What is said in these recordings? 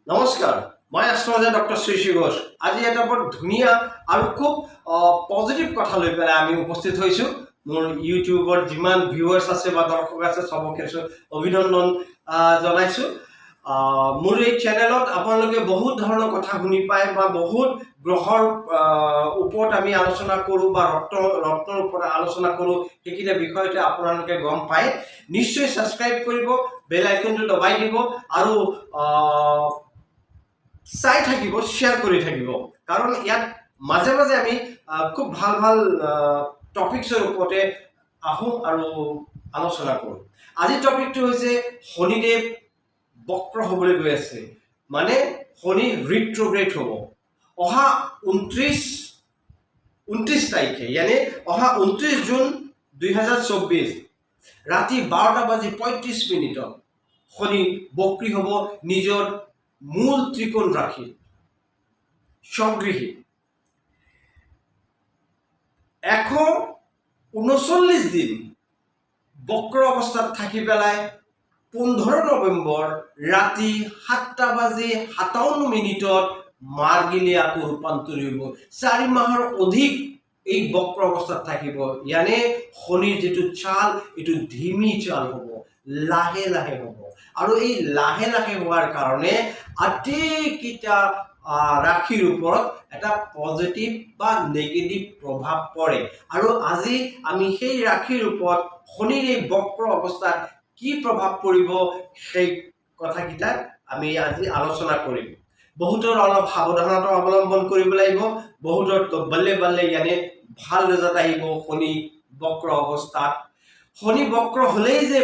নমস্কাৰ, মই astrologer doctor Shri Ghosh. আজি এটা বৰ ধুনীয়া আৰু খুব পজিটিভ কথা লৈ পেলাই আমি উপস্থিত হৈছোঁ। মোৰ ইউটিউবৰ যিমান ভিউৱাৰ্ছ আছে বা দৰ্শক আছে সবকে অভিনন্দন জনাইছোঁ। মোৰ এই চেনেলত আপোনালোকে বহুত ধৰণৰ কথা শুনি পায় বা বহুত গ্ৰহৰ ওপৰত আমি আলোচনা কৰোঁ বা ৰত্নৰ ওপৰত আলোচনা কৰোঁ, সেইকেইটা বিষয়তে আপোনালোকে গম পায়। নিশ্চয় ছাবস্ক্ৰাইব কৰিব, বেল আইকনটো দবাই দিব আৰু চাই থাকিব, শ্বেয়াৰ কৰি থাকিব, কাৰণ ইয়াত মাজে মাজে আমি খুব ভাল ভাল টপিকছৰ ওপৰতে আহোঁ আৰু আলোচনা কৰোঁ। আজিৰ টপিকটো হৈছে শনিদেৱ বক্ৰ হ'বলৈ গৈ আছে, মানে শনি ৰিট্ৰগ্ৰেড হ'ব অহা 29 তাৰিখে, यानी অহা 29 জুন 2024 ৰাতি 12:35 শনি বক্ৰী হ'ব নিজৰ মূল ত্ৰিকোণ ৰাশি স্বগৃহী। 139 দিন বক্ৰ অৱস্থাত থাকি পেলাই 15 নৱেম্বৰ ৰাতি 7:57 মাৰ্গিলে আকৌ ৰূপান্তৰিত হ'ব। 4 মাহৰ অধিক এই বক্ৰ অৱস্থাত থাকিব, यानी শনিৰ যিটো চাল এইটো ধিমি চাল হ'ব, লাহে লাহে হ'ব। আৰু এই লাহে লাহে হোৱাৰ কাৰণে আটাইকেইটা ৰাশিৰ ওপৰত এটা পজিটিভ বা নেগেটিভ প্ৰভাৱ পৰে। আৰু আজি আমি সেই ৰাশিৰ ওপৰত শনিৰ এই বক্ৰ অৱস্থাত কি প্ৰভাৱ পৰিব সেই কথাকেইটা আমি আজি আলোচনা কৰিম। বহুতৰ অলপ সাৱধানতা অৱলম্বন কৰিব লাগিব, বহুতৰ তো বল্লে বল্লে, यानी ভাল ৰিজাল্ট আহিব শনি বক্ৰ অৱস্থাত। শনি বক্ৰ হ'লেই যে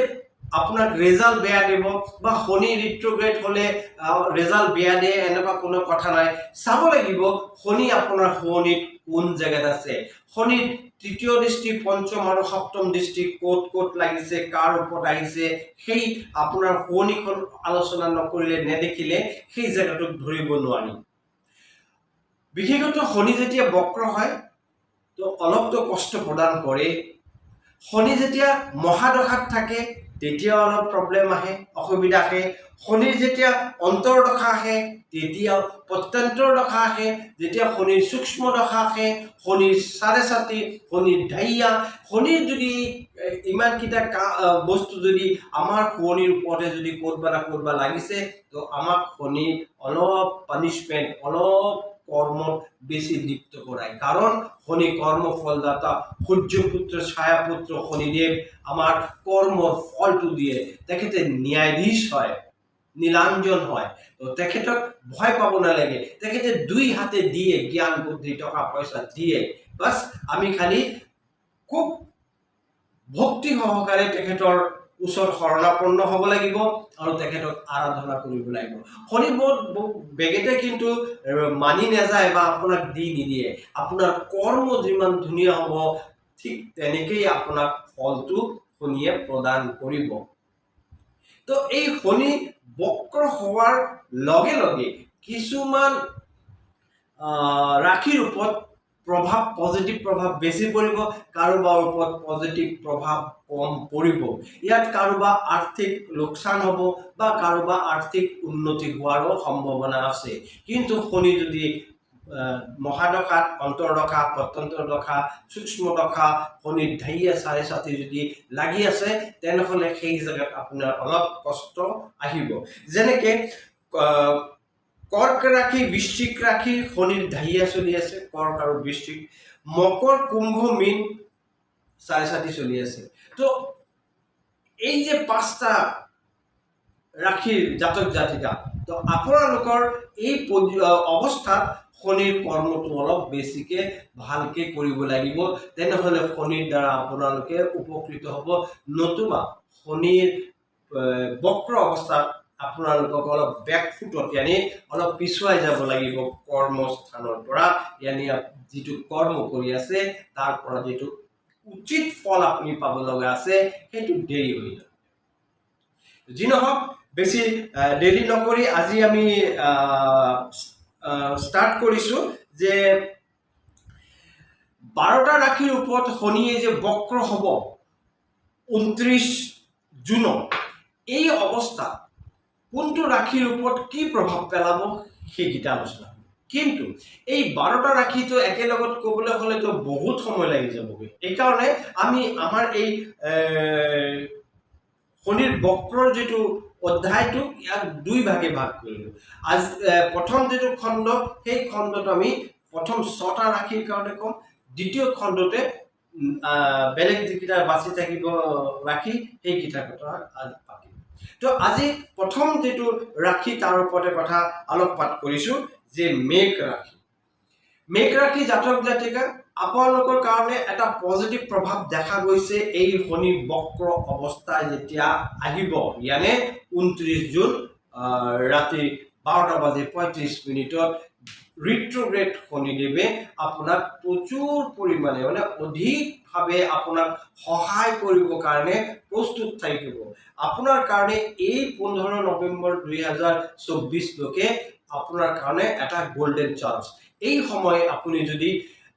আপোনাক ৰেজাল্ট বেয়া দিব বা শনি ৰিট্ৰোগ্ৰেড হলে ৰেজাল্ট বেয়া দিয়ে এনেকুৱা কোনো কথা নাই। চাব লাগিব শনি আপোনাৰ শনিত কোন জায়গাত আছে, শনিৰ তৃতীয় দৃষ্টি, পঞ্চম আৰু সপ্তম দৃষ্টি ক'ত ক'ত লাগিছে, কাৰ ওপৰত আহিছে, সেই আপোনাৰ শনিখন আলোচনা নকৰিলে নেদেখিলে সেই জায়গাটোক ধৰিব নোৱাৰি। বিশেষত শনি যেতিয়া বক্ৰ হয় তো অলপতো কষ্ট প্ৰদান কৰে। শনি যেতিয়া মহাদশাত থাকে তেতিয়া অলপ প্ৰব্লেম আহে, অসুবিধা আহে। শনিৰ যেতিয়া অন্তৰ্দশা আহে তেতিয়া প্ৰত্যন্তৰ দশা আহে, যেতিয়া শনিৰ সূক্ষ্ম দশা আহে, শনিৰ চাৰে চাতি, শনিৰ ঢাইয়া, শনিৰ যদি ইমানকেইটা বস্তু যদি আমাৰ শনিৰ ওপৰতে যদি ক'ৰবাত লাগিছে তো আমাক শনি অলপ পানিশমেণ্ট, অলপ কৰ্মত বেছি লিপ্ত কৰায়। কাৰণ শনি কৰ্ম ফলদাতা, সূৰ্যপুত্ৰ ছায়াপুত্ৰ শনিদেৱ আমাৰ কৰ্মৰ ফলটো দিয়ে। তেখেতে ন্যায়াধীশ হয়, নীলাঞ্জন হয়, তো তেখেতক ভয় পাব নালাগে। তেখেতে দুই হাতে দিয়ে, জ্ঞান বুদ্ধি টকা পইচা দিয়ে, বাছ আমি খালি খুব ভক্তি সহকাৰে তেখেতৰ ওচৰত শৰণাপন্ন হ'ব লাগিব আৰু তেখেতক আৰাধনা কৰিব লাগিব। শনি বহুত বেগেতে কিন্তু মানি নাযায় বা আপোনাক দি নিদিয়ে। আপোনাৰ কৰ্ম যিমান ধুনীয়া হ'ব ঠিক তেনেকেই আপোনাক ফলটো শনিয়ে প্ৰদান কৰিব। তো এই শনি বক্ৰ হোৱাৰ লগে লগে কিছুমান ৰাশিৰ ওপৰত প্ৰভাৱ, পজিটিভ প্ৰভাৱ বেছি পৰিব, কাৰোবাৰ ওপৰত পজিটিভ প্ৰভাৱ কম পৰিব। ইয়াত কাৰোবাৰ আৰ্থিক লোকচান হ'ব বা কাৰোবাৰ আৰ্থিক উন্নতি হোৱাৰো সম্ভাৱনা আছে। কিন্তু শনি যদি মহাদশাত, অন্তৰ্দশা, প্ৰত্যন্তৰ দশা, সূক্ষ্ম দশা, শনিৰ ঢাইয়া চাৰে চাতি যদি লাগি আছে তেনেহ'লে সেই জায়গাত আপোনাৰ অলপ কষ্ট আহিব। যেনেকে কৰ্ক ৰাশি, বৃশ্চিক ৰাশি শনিৰ ঢাইয়া চলি আছে, কৰ্ক আৰু বৃশ্চিক। মকৰ, কুম্ভ, মীন চাৰে চাতি চলি আছে। তো এই যে 5টা ৰাশিৰ জাতক জাতিকা, তো আপোনালোকৰ এই অৱস্থাত শনিৰ কৰ্মটো অলপ বেছিকে ভালকে কৰিব লাগিব, তেনেহ'লে শনিৰ দ্বাৰা আপোনালোকে উপকৃত হ'ব। নতুবা শনিৰ বক্ৰ অৱস্থাত আপোনালোকক অলপ বেকফুটত, यानी অলপ পিছুৱাই যাব লাগিব কৰ্মস্থানৰ পৰা, यानी যিটো কৰ্ম কৰি আছে তাৰ পৰা যিটো উচিত ফল আপুনি পাব লগা আছে সেইটো দেৰি হৈ যাব। যি নহওক, বেছি দেৰি নকৰি আজি আমি ষ্টাৰ্ট কৰিছোঁ যে 12টা ৰাশিৰ ওপৰত শনিয়ে যে বক্ৰ হ'ব 29 জুনত, এই অৱস্থাত কোনটো ৰাশিৰ ওপৰত কি প্ৰভাৱ পেলাব সেইকেইটা আলোচনা কৰিম। কিন্তু এই 12টা ৰাশিটো একেলগত ক'বলৈ হ'লেতো বহুত সময় লাগি যাবগৈ। এইকাৰণে আমি আমাৰ এই শনিৰ বক্ৰৰ যিটো অধ্যায়টো ইয়াক দুই ভাগে ভাগ কৰিলোঁ। আজি প্ৰথম যিটো খণ্ড সেই খণ্ডত আমি প্ৰথম 6টা ৰাশিৰ কাৰণে ক'ম, দ্বিতীয় খণ্ডতে বেলেগ যিকেইটা বাছি থাকিব ৰাশি সেইকেইটা কথা আজি পাতিম। তো আজি প্ৰথম যেটো ৰাশি তাৰ ওপৰতে কথা আলোকপাত কৰিছো যে মেঘ ৰাশি। মেঘ ৰাশি জাতক জাতিকা আপোনালোকৰ কাৰণে এটা পজিটিভ প্ৰভাৱ দেখা গৈছে এই শনি বক্ৰ অৱস্থা যেতিয়া আহিব, ইয়ানে 29 জুন ৰাতি 12:35 ৰিট্ৰোগ্ৰেড শনিদেৱে আপোনাক প্ৰচুৰ পৰিমাণে মানে অধিকভাৱে আপোনাক সহায় কৰিবৰ কাৰণে প্ৰস্তুত থাকিব। আপোনাৰ কাৰণে এই 15 নৱেম্বৰ 2024 লৈকে আপোনাৰ কাৰণে এটা গোল্ডেন চান্স। এই সময় আপুনি যদি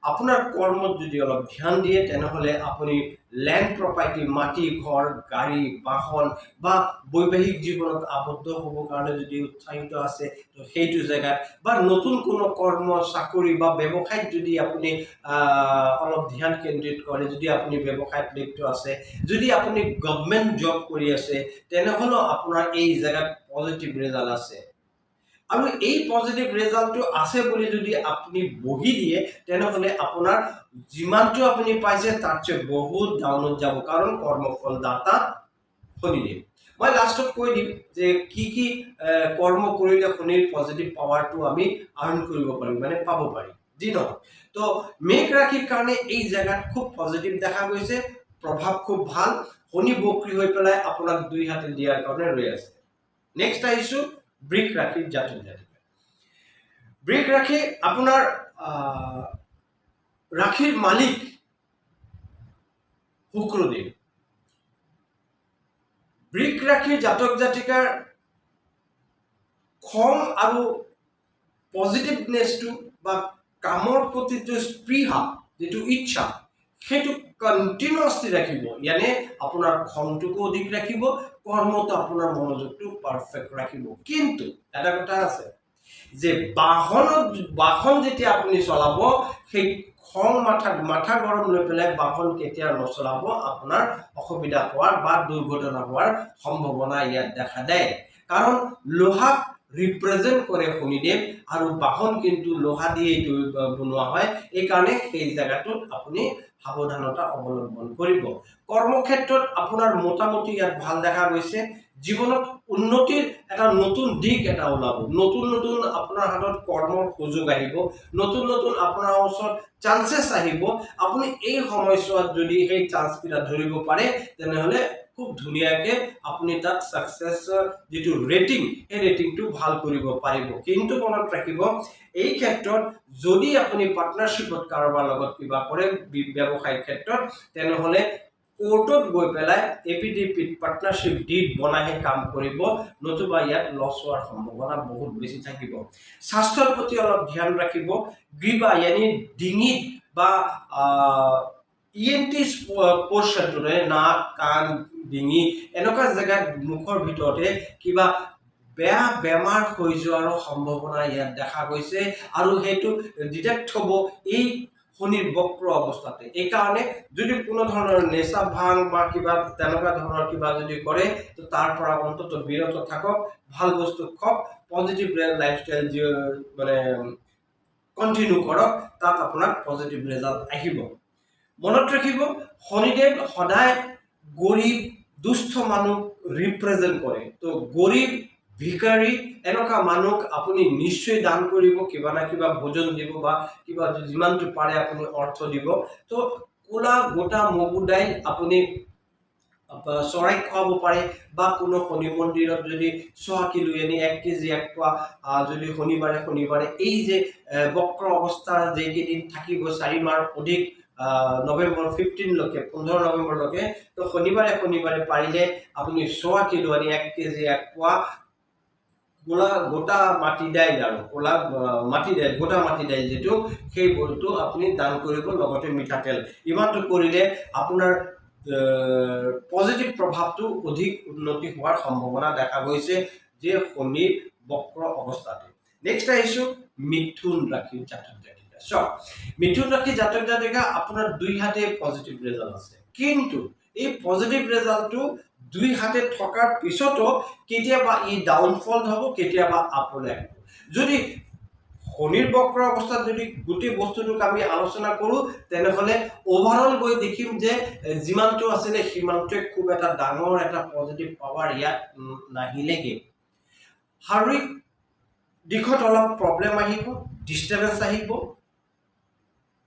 আপোনাৰ কৰ্মত যদি অলপ ধ্যান দিয়ে তেনেহলে আপুনি ল্যান্ড প্ৰপাৰ্টি, মাটি, ঘৰ, গাড়ী, বাহন বা বৈবাহিক জীৱনত আবদ্ধ হ'বৰ কাৰণে যদি উৎসাহিত আছে তো সেইটো জেগাত বা নতুন কোনো কৰ্ম, চাকৰি বা ব্যৱসায়ত যদি আপুনি অলপ ধ্যান কেন্দ্ৰিত কৰে, যদি আপুনি ব্যৱসায়ত লিপ্ত আছে, যদি আপুনি গভৰ্ণমেণ্ট জব কৰি আছে তেনেহলে আপোনাৰ এই জেগাত পজিটিভ ৰিজাল্ট আছে। আৰু এই পজিটিভ ৰিজাল্টটো আছে বুলি যদি আপুনি বহি দিয়ে তেনেহলে আপোনাৰ যিমানটো আপুনি পাইছে তাতছে বহুত ডাউনত যাব, কাৰণ কৰ্মফল দাতা শনিদেৱ। মই লাষ্টত কৈ দিম যে কি কি কৰ্ম কৰিলে শনিৰ পজিটিভ পাৱাৰটো আমি আৰ্ণ কৰিব পাৰিম, মানে পাব পাৰিম। যি নহওক তো মেঘ ৰাশিৰ কাৰণে এই জেগাত খুব পজিটিভ দেখা গৈছে, প্ৰভাৱ খুব ভাল। শনি বক্ৰী হৈ পেলাই আপোনাক 2 হাতে দিয়াৰ কাৰণে ৰৈ আছে। নেক্সট আহিছো বৃষ ৰাশিৰ জাতক জাতিকা। বৃষ ৰাশি আপোনাৰ ৰাশিৰ মালিক শুক্ৰদেৱ। বৃষ ৰাশিৰ জাতক জাতিকাৰ খং আৰু পজিটিভনেছটো বা কামৰ প্ৰতি স্পৃহা, যিটো ইচ্ছা, সেইটো কণ্টিনিউয়াছলি ৰাখিব। ইয়ানে আপোনাৰ খংটোকো অধিক ৰাখিব, কৰ্মটো আপোনাৰ মনোযোগটো পাৰফেক্ট ৰাখিব। কিন্তু এটা কথা আছে যে বাহন যেতিয়া আপুনি চলাব সেই খং মাথা গৰম লৈ পেলাই বাহন কেতিয়া নচলাব, আপোনাৰ অসুবিধা হোৱাৰ বা দুৰ্ঘটনা হোৱাৰ সম্ভাৱনা ইয়াত দেখা দেয়। কাৰণ লোহাক ৰিপ্ৰেজেন্ট কৰে শনিদেৱ আৰু বাহন কিন্তু লোহা দিয়ে বনোৱা হয়, এই কাৰণে সেই জায়গাটোত আপুনি সাৱধানতা অৱলম্বন কৰিব। কৰ্মক্ষেত্ৰত আপোনাৰ মোটামুটি ইয়াত ভাল দেখা গৈছে। জীৱনত উন্নতিৰ এটা নতুন দিশ এটা ওলাব, নতুন নতুন আপোনাৰ হাতত কৰ্মৰ সুযোগ আহিব, নতুন নতুন আপোনাৰ ওচৰত চান্সেছ আহিব। আপুনি এই সময়ছোৱাত যদি সেই চান্সকেইটা ধৰিব পাৰে তেনেহলে খুব ধুনীয়াকে আপুনি তাত সাকসেছৰ যিটো ৰেটিং এই ৰেটিংটো ভাল কৰিব পাৰিব। কিন্তু মনত ৰাখিব এই ক্ষেত্ৰত যদি আপুনি পাৰ্টনাৰশ্বিপত কাৰোবাৰ লগত কিবা কৰে ব্যৱসায়িক ক্ষেত্ৰত তেনেহলে কোৰ্টত গৈ পেলাই এপিডিপিত পাৰ্টনাৰশ্বিপ ডিড বনাইহে কাম কৰিব, নতুবা ইয়াত লছ হোৱাৰ সম্ভাৱনা বহুত বেছি থাকিব। স্বাস্থ্যৰ প্ৰতি অলপ ধ্যান ৰাখিব। গ্ৰীবা ইয়ানি ডিঙিত বা ইএনটি পোৰ্শনটোৰে নাক, কাণ, ডিঙি এনেকুৱা জেগাত মুখৰ ভিতৰতে কিবা বেয়া বেমাৰ হৈ যোৱাৰ সম্ভাৱনা ইয়াত দেখা গৈছে আৰু সেইটো ডিটেক্ট হ'ব এই শনিৰ বক্ৰ অৱস্থাতে। এই কাৰণে যদি কোনো ধৰণৰ নেশা ভাং বা কিবা তেনেকুৱা ধৰণৰ কিবা যদি কৰে তো তাৰ পৰা অন্তত বিৰত থাকক, ভাল বস্তু খাওক, পজিটিভ লাইফষ্টাইল মানে কন্টিনিউ কৰক, তাত আপোনাৰ পজিটিভ ৰিজাল্ট আহিব। মনত ৰাখিব শনিদেৱ সদায় গৰীব দুস্থ মানুহ ৰিপ্ৰেজেন্ট কৰে। তো গৰীব ভিকাৰী এনেকুৱা মানুহক আপুনি নিশ্চয় দান কৰিব, কিবা না কিবা ভোজন দিব বা কিবা যিমানটো পাৰে আপুনি অৰ্থ দিব। তো কোলা গোটা মগু দাইল আপুনি চৰাইক খুৱাব পাৰে বা কোনো শনি মন্দিৰত যদি চহাকি লৈ আনি 1 কেজি 1 পোৱা যদি শনিবাৰে এই যে বক্ৰ অৱস্থা যেইকেইদিন থাকিব 4 মাহ অধিক নৱেম্বৰ 15 লৈকে 15 নৱেম্বৰলৈকে, তো শনিবাৰে পাৰিলে আপুনি চহাকি লৈ আনি 1 কেজি 1 পোৱা কোলা গোটা মাটি দাইল আৰু কোলা মাটি দাইল, গোটা মাটি দাইল যেটো সেই বস্তু আপুনি দান কৰিব, লগতে মিঠাতেল। ইমানটো কৰিলে আপোনাৰ পজিটিভ প্ৰভাৱটো অধিক উন্নতি হোৱাৰ সম্ভাৱনা দেখা গৈছে। যে শনিৰ বক্ৰ অৱস্থাতে। নেক্সট আহিছো মিথুন ৰাশিৰ জাতক জাতিকা। চাওক মিথুন ৰাশিৰ জাতক জাতিকা আপোনাৰ 2 হাতে পজিটিভ ৰেজাল্ট আছে, কিন্তু এই পজিটিভ ৰেজাল্টটো 2 হাতে থকাৰ পিছতো কেতিয়াবা ই ডাউনফল হ'ব, কেতিয়াবা আপলে আহিব। যদি শনিৰ বক্ৰ অৱস্থাত যদি গোটেই বস্তুটোক আমি আলোচনা কৰোঁ তেনেহ'লে ওভাৰঅল গৈ দেখিম যে যিমানটো আছিলে সিমানটোৱে খুব এটা ডাঙৰ এটা পজিটিভ পাৱাৰ ইয়াত নাহিলেগে। শাৰীৰিক দিশত অলপ প্ৰব্লেম আহিব, ডিষ্টাৰ্বেন্স আহিব,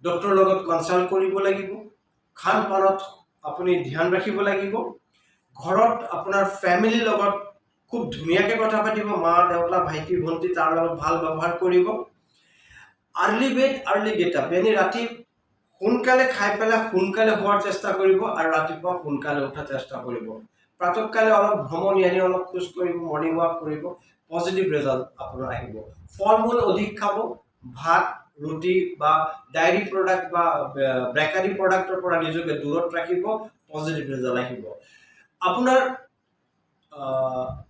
ডক্টৰৰ লগত কনসাল্ট কৰিব লাগিব, খান পানত আপুনি ধ্যান ৰাখিব লাগিব, ঘৰত আপোনাৰ ফ্যামিলিৰ লগত খুব ধুনীয়াকৈ কথা পাতিব, মা দেউতা ভাইটি ভণ্টি তাৰ লগত ভাল ব্যৱহাৰ কৰিব। Early bed early get up, यानी ৰাতি সোনকালে খাই পেলাই সোনকালে হোৱাৰ চেষ্টা কৰিব আৰু ৰাতিপুৱা সোনকালে উঠাৰ চেষ্টা কৰিব। প্ৰাতঃকালে অলপ ভ্ৰমণ यानी অলপ খোজ কৰিব, মৰ্নিং ৱাক কৰিব, পজিটিভ ৰেজাল্ট আপোনাৰ আহিব। ফল মূল অধিক খাব, ভাত ৰুটি বা ডায়েৰী প্ৰডাক্ট বা বেকাৰী প্ৰডাক্টৰ পৰা নিজকে দূৰত ৰাখিব, পজিটিভ ৰেজাল্ট আহিব। আপোনাৰ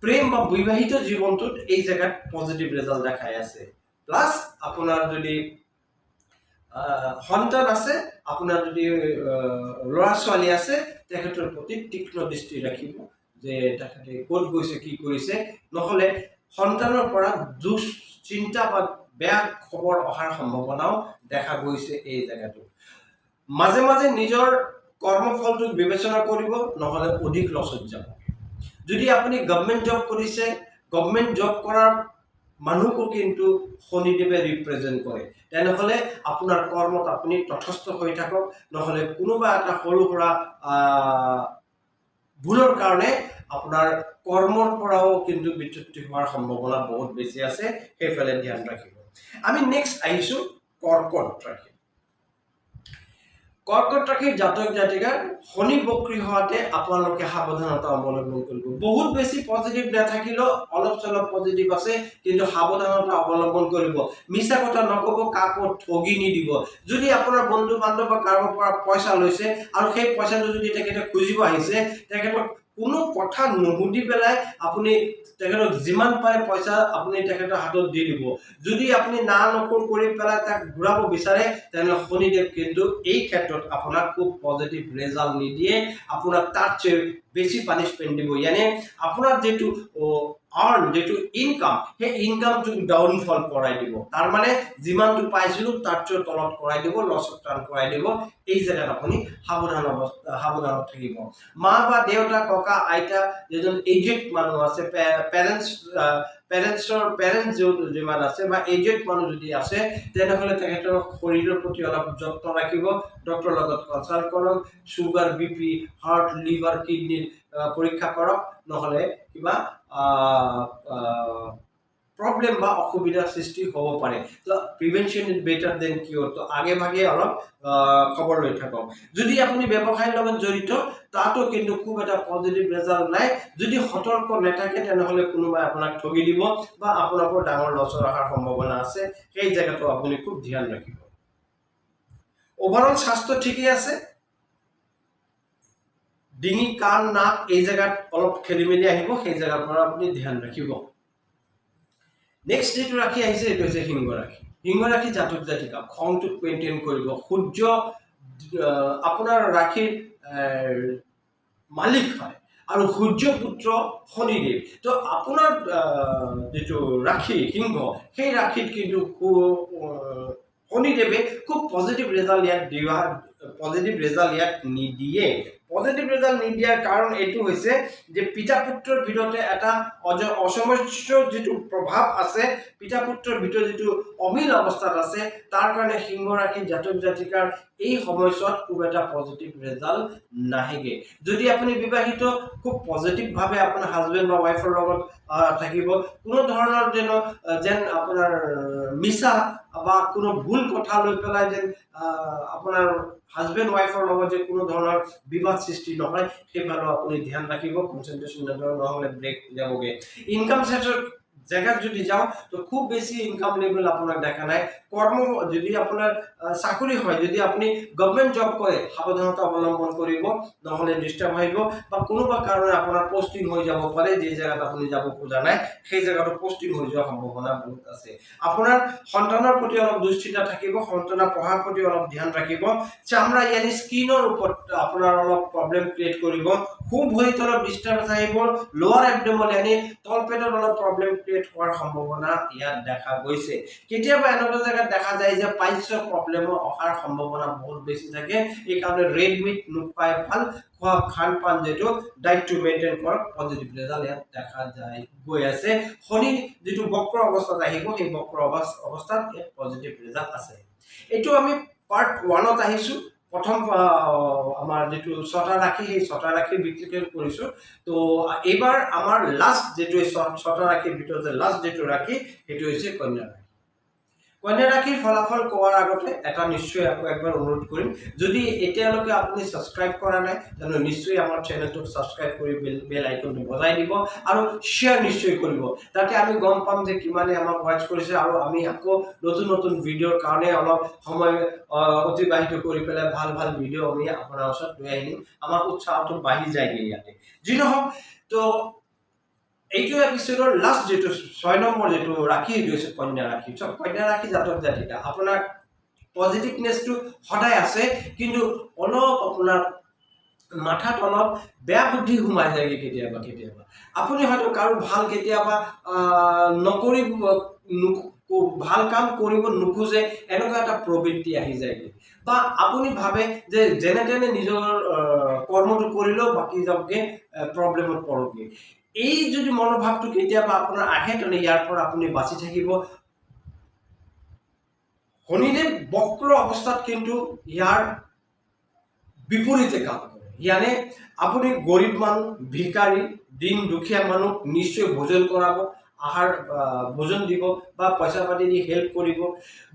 প্ৰেম বা বিবাহিত জীৱনটোত এই জায়গাত পজিটিভ ৰেজাল্ট দেখাই আছে। প্লাস আপোনাৰ যদি সন্তান আছে, আপোনাৰ যদি ল'ৰা ছোৱালী আছে, তেখেতৰ প্ৰতি তীক্ষ্ণ দৃষ্টি ৰাখিব যে তেখেতে ক'ত গৈছে কি কৰিছে, নহ'লে সন্তানৰ পৰা দুশ্চিন্তা বা বেয়া খবৰ অহাৰ সম্ভাৱনাও দেখা গৈছে এই জায়গাটো। মাজে মাজে নিজৰ কৰ্মফলটোক বিবেচনা কৰিব, নহ'লে অধিক লছত যাব। যদি আপুনি গভৰ্ণমেণ্ট জব কৰিছে, গভৰ্ণমেণ্ট জব কৰাৰ মানুহকো কিন্তু শনিদেৱে ৰিপ্ৰেজেণ্ট কৰে, তেনেহ'লে আপোনাৰ কৰ্মত আপুনি তথস্থ হৈ থাকক, নহ'লে কোনোবা এটা সৰু সুৰা ভুলৰ কাৰণে আপোনাৰ কৰ্মৰ পৰাও কিন্তু বিচ্যুতি হোৱাৰ সম্ভাৱনা বহুত বেছি আছে, সেইফালে ধ্যান ৰাখিব। আমি নেক্সট আহিছো কৰ্কট ৰাশি। কৰ্কট ৰাশিৰ জাতক জাতিকাৰ শনি বক্ৰী হোৱাতে আপোনালোকে সাৱধানতা অৱলম্বন কৰিব। বহুত বেছি পজিটিভ নাথাকিলেও অলপ চলপ পজিটিভ আছে, কিন্তু সাৱধানতা অৱলম্বন কৰিব। মিছা কথা নক'ব, কাকো ঠগি নিদিব। যদি আপোনাৰ বন্ধু বান্ধৱ বা কাৰোবাৰ পৰা পইচা লৈছে আৰু সেই পইচাটো যদি তেখেতে খুজিব আহিছে, তেখেতক কোনো কথা নুসুধি পেলাই আপুনি তেখেতক যিমান পাৰে পইচা আপুনি তেখেতৰ হাতত দি দিব। যদি আপুনি না নকৰ কৰি পেলাই তাক ঘূৰাব বিচাৰে, তেনেহ'লে শনিদেৱ কিন্তু এই ক্ষেত্ৰত আপোনাক খুব পজিটিভ ৰেজাল্ট নিদিয়ে, আপোনাক তাত চেয়ে বেছি পানিশমেন্ট দিব। यानी আপোনাৰ যেটো আৰ্ন যেটো ইনকাম, সেই ইনকামটো ডাউনফল কৰাই দিব। তাৰ মানে যিমানটো পাইছিলো তাত চেয়ে তলত কৰাই দিব, লছত টান কৰাই দিব। এই জায়গাত আপুনি সাৱধানত থাকিব। মা বা দেউতা ককা আইতা যেজন এজেড মানুহ আছে, পেৰেণ্টছ যিমান আছে বা এজেড মানুহ যদি আছে, তেনেহ'লে তেখেতৰ শৰীৰৰ প্ৰতি অলপ যত্ন ৰাখিব, ডক্টৰৰ লগত কনসাল্ট কৰক, সুগাৰ বিপি হাৰ্ট লিভাৰ কিডনিৰ পৰীক্ষা কৰক, নহ'লে কিবা প্ৰব্লেম বা অসুবিধাৰ সৃষ্টি হ'ব পাৰে। তো প্ৰিভেনশ্যন ইজ বেটাৰ দেন কিয়ৰ। তো আগে ভাগে অলপ খবৰ লৈ থাকক। যদি আপুনি ব্যৱসায়ৰ লগত জড়িত, তাতো কিন্তু খুব এটা পজিটিভ ৰেজাল্ট নাই। যদি সতৰ্ক নাথাকে তেনেহ'লে কোনোবাই আপোনাক ঠগি দিব বা আপোনাৰ পৰা ডাঙৰ লছৰ অহাৰ সম্ভাৱনা আছে, সেই জায়গাটো আপুনি খুব ধ্যান ৰাখিব। ওভাৰঅল স্বাস্থ্য ঠিকই আছে, ডিঙি কাণ নাক এই জায়গাত অলপ খেলি মেলি আহিব, সেই জায়গাৰ পৰা আপুনি ধ্যান ৰাখিব। নেক্সট যেটো ৰাশি আহিছে এইটো হৈছে সিংহ ৰাশি। সিংহ ৰাশি জাতক জাতিকা খংটোক মেইনটেইন কৰিব। সূৰ্য আপোনাৰ ৰাশিৰ মালিক হয় আৰু সূৰ্য পুত্ৰ শনিদেৱ। তো আপোনাৰ যেটো ৰাশি সিংহ, সেই ৰাশিত কিন্তু শনিদেৱে খুব পজিটিভ ৰেজাল্ট ইয়াত নিদিয়ে। পজিটিভ ৰেজাল্ট নিদিয়াৰ কাৰণ এইটো হৈছে যে পিতা পুত্ৰৰ ভিতৰতে এটা অসামঞ্জস্য যেটো প্ৰভাৱ আছে, পিতা পুত্ৰৰ ভিতৰত যেটো অমিল অৱস্থাত আছে, তাৰ কাৰণে সিংহ ৰাশিৰ জাতক জাতিকাৰ এই সময়ছোৱাত খুব এটা পজিটিভ ৰেজাল্ট নাহেগে। যদি আপুনি বিবাহিত, খুব পজিটিভ ভাৱে আপোনাৰ হাজবেণ্ড বা ৱাইফৰ লগত থাকিব। কোনো ধৰণৰ যেন আপোনাৰ মিছা বা কোনো ভুল কথা লৈ পেলাই যেন আপোনাৰ হাজবেণ্ড ৱাইফৰ লগত যে কোনো ধৰণৰ বিবাদ সৃষ্টি নহয়, সেইফালেও আপুনি ধ্যান ৰাখিব, কনচেন্ট্ৰেশ্যন নহ'লে ব্ৰেক যাবগে। ইনকাম জেগাত যদি যাওঁ তো খুব বেছি ইনকাম লেভেল আপোনাক দেখা নাই কৰ্ম যদি আপোনাৰ চাকৰি হয় যদি আপুনি গভৰ্ণমেণ্ট জব কৰে সাৱধানতা অৱলম্বন কৰিব নহ'লে ডিষ্টাৰ্ব আহিব বা কোনোবা কাৰণে আপোনাৰ পোষ্টিং হৈ যাব পাৰে যে জেগাত আপুনি যাব খোজা নাই সেই জেগাটো পোষ্টিং হৈ যোৱাৰ সম্ভাৱনা বহুত আছে আপোনাৰ সন্তানৰ প্ৰতি অলপ দুশ্চিন্তা থাকিব সন্তানৰ পঢ়াৰ প্ৰতি অলপ ধ্যান ৰাখিব চামৰা ইয়ানি স্কিনৰ ওপৰত আপোনাৰ অলপ প্ৰব্লেম ক্ৰিয়েট কৰিব খুব ভৰিত অলপ ডিষ্টাৰ্ব আহিব লোৱাৰ এবডোমেন ইয়ানি তলপেটত অলপ প্ৰব্লেম ক্ৰিয়েট হোৱাৰ সম্ভাৱনা ইয়াত দেখা গৈছে কেতিয়াবা এনেকুৱা জেগাত দেখা যায় যে পাইলছৰ প্ৰব্লেম অহাৰ সম্ভাৱনা বহুত বেছি থাকে এই কাৰণে ৰেড মিট নোপাই ভাল খোৱা খান পান যেটো ডায়েটটো মেইনটেইন কৰক পজিটিভ ৰিজাল্ট ইয়াত দেখা যায় গৈ আছে শনি যেটো বক্ৰ অৱস্থাত আহিব সেই বক্ৰ অৱস্থাত ইয়াত পজিটিভ ৰিজাল্ট আছে এটো আমি পাৰ্ট 1 ত আহিছো প্ৰথম আমাৰ যেটো ছটা ৰাখি সেই ছটা ৰাখি বিক্লিকেল কৰিছো তো এবাৰ আমাৰ লাষ্ট যেটো ছটা ৰাখিৰ ভিতৰত যে লাষ্ট যেটো ৰাখি হেতু হৈছে কন্যা কন্যা ৰাশিৰ ফলাফল কোৱাৰ আগতে এটা নিশ্চয় আকৌ একবাৰ অনুৰোধ কৰিম যদি এতিয়ালৈকে আপুনি সাবস্ক্ৰাইব কৰা নাই তেনে নিশ্চয় আমাৰ চেনেলটো সাবস্ক্ৰাইব কৰি বেল আইকনটো বজাই দিব আৰু শেয়াৰ নিশ্চয় কৰিব তাতে আমি গম পাম যে কিমানে আমাক ওয়াচ কৰিছে আৰু আমি আকৌ নতুন নতুন ভিডিওৰ কাৰণে অলপ সময় অতিবাহিত কৰি পেলাই ভাল ভাল ভিডিও আমি আপোনাৰ ওচৰত লৈ আহিম আমাৰ উৎসাহটো বাঢ়ি যায় ইয়াতে যি নহওক তো এইটো এপিসোডৰ লাষ্ট যেটো 6 নম্বৰ যেটো ৰাখি হৈছে কন্যা ৰাখি সব কন্যা ৰাখি জাতক জাতিকা আপোনাৰ পজিটিভনেসটো সদায় আছে কিন্তু অলপ আপোনাৰ মাথাত অলপ বেয়া বুদ্ধি ঘুমাই যায় কেতিয়াবা আপুনি হয়তো কাৰো ভাল কেতিয়াবা নকৰি ভাল কাম কৰিব নুখুজে এনেকুৱা এটা প্ৰবৃত্তি আহি যায় বা আপুনি ভাবে যে যেনে তেনে নিজৰ কৰ্মটো কৰিলেও বাকি যাবগে প্ৰবলেমত পৰগে এই যদি মনোভাৱটো কেতিয়াবা আপোনাৰ আহে তেনে ইয়াৰ পৰা আপুনি বাচি থাকিব শনিদেৱ বক্ৰ অৱস্থাত কিন্তু ইয়াৰ বিপৰীতে কাম কৰে ইয়ানে আপুনি গৰীব মানুহ ভিখাৰী দিন দুখীয়া মানুহ নিশ্চয় ভোজন কৰাব আহাৰ ভোজন দিব বা পইচা পাতি দি হেল্প কৰিব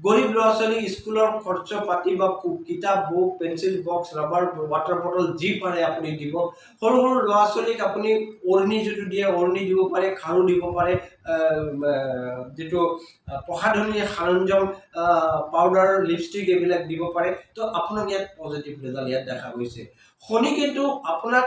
গৰীব ল'ৰা ছোৱালী স্কুলৰ খৰচ পাতি বা কিতাপ book pencil box rubber water bottle যি পাৰে আপুনি দিব সৰু সৰু ল'ৰা ছোৱালীক আপুনি ওৰণি যেটো দিয়ে ওৰণি দিব পাৰে খাৰু দিব পাৰে যেটো প্ৰসাধনী সৰঞ্জাম পাউডাৰ লিপষ্টিক এইবিলাক দিব পাৰে তো আপোনাক ইয়াত পজিটিভ ৰিজাল্ট ইয়াত দেখা গৈছে শনি কিন্তু আপোনাক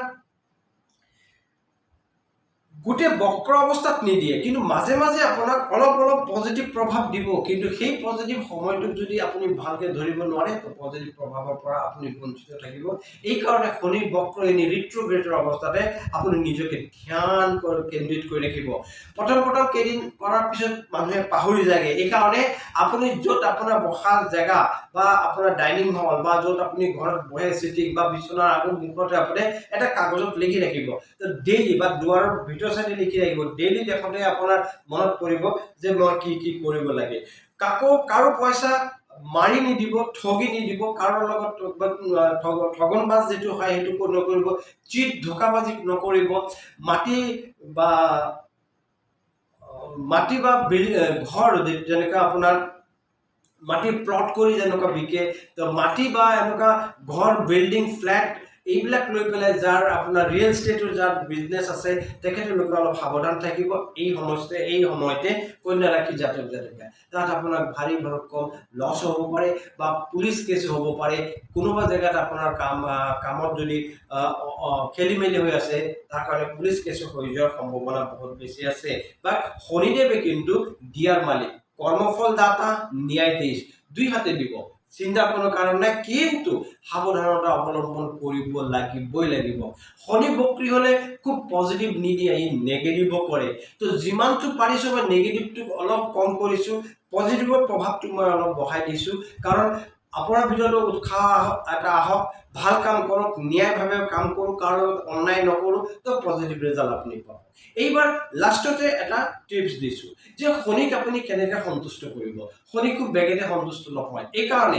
গুটে বক্ৰ অৱস্থাত নিদিয়ে কিন্তু মাঝে মাঝে আপোনাক অলপ অলপ পজিটিভ প্ৰভাৱ দিব কিন্তু সেই পজিটিভ সময়টো যদি আপুনি ভালকে ধৰিব নোৱাৰে তো পজিটিভ প্ৰভাৱৰ পৰা আপুনি বঞ্চিত থাকিব এই কাৰণে শনি বক্ৰ এনি ৰিট্ৰোগ্ৰেডৰ অৱস্থাতে আপুনি নিজকে ধ্যান কেন্দ্ৰিত কৰি ৰাখিব প্ৰথম কেদিন কৰাৰ পিছত মানুহে পাহৰি যায় এই কাৰণে আপুনি যত আপোনাৰ বহা জায়গা বা আপোনাৰ ডাইনিং হল বা যত আপুনি ঘৰত বহে সিটিং বা বিছনাৰ আগত মুখতে আপুনি এটা কাগজত লিখি ৰাখিব তো ডেইলি বা দুৱাৰৰ ভিতৰ সাইডে লিখি ৰাখিব ডেইলি দেখতে আপোনাৰ মনত পৰিব যে মই কি কৰিব লাগে কাৰো পইচা মাৰি নিদিব ঠগি নিদিব কাৰো লগত ঠগনবাজ যেটো হয় হেতু নকৰিব চিট ধোকাবাজি নকৰিব মাটি বা ঘৰ যেনেকা আপোনাৰ মাটি প্লট কৰি যেনেকা বিকে তো মাটি বা এনেকা ঘৰ বিল্ডিং ফ্ল্যাট এইবিলাক লৈ পেলাই যাৰ আপোনাৰ ৰিয়েল এষ্টেটৰ যাৰ বিজনেস আছে তেখেতে লোক অলপ সাৱধান থাকিব এই সময়তে কন্যা ৰাশি জাতক জাতিকা তাত আপোনাৰ ভাৰী ভৰকম লছ হ'ব পাৰে বা পুলিশ কেছ হ'ব পাৰে কোনোবা জায়গাত আপোনাৰ কামত যদি খেলিমেলি হৈ আছে তাৰ কাৰণে পুলিশ কেছ হৈ যোৱাৰ সম্ভাৱনা বহুত বেছি আছে বা শনিদেৱে কিন্তু দিয়াৰ মালিক কৰ্মফল দাতা ন্যায়াধীশ দুই হাতে দিব চিন্তা কোনো কাৰণ নাই কিন্তু সাৱধানতা অৱলম্বন কৰিব লাগিব শনি বক্ৰী হলে খুব পজিটিভ নিদিয়ে ই নেগেটিভ কৰে তো যিমানটো পাৰিছো মই নেগেটিভটো অলপ কম কৰিছো পজিটিভৰ প্ৰভাৱটো মই অলপ বঢ়াই দিছো কাৰণ আপোনাৰ ভিতৰত উৎসাহ এটা আহক ভাল কাম কৰক ন্যায়ভাৱে কাম কৰক কাৰণ অন্যায় নকৰো তো পজিটিভ ৰিজাল্ট আপুনি পাব এইবাৰ লাষ্টতে এটা টিপস দিছো যে শনিক আপুনি কেনেকৈ সন্তুষ্ট কৰিব শনি খুব বেগেতে সন্তুষ্ট নহয় এই কাৰণে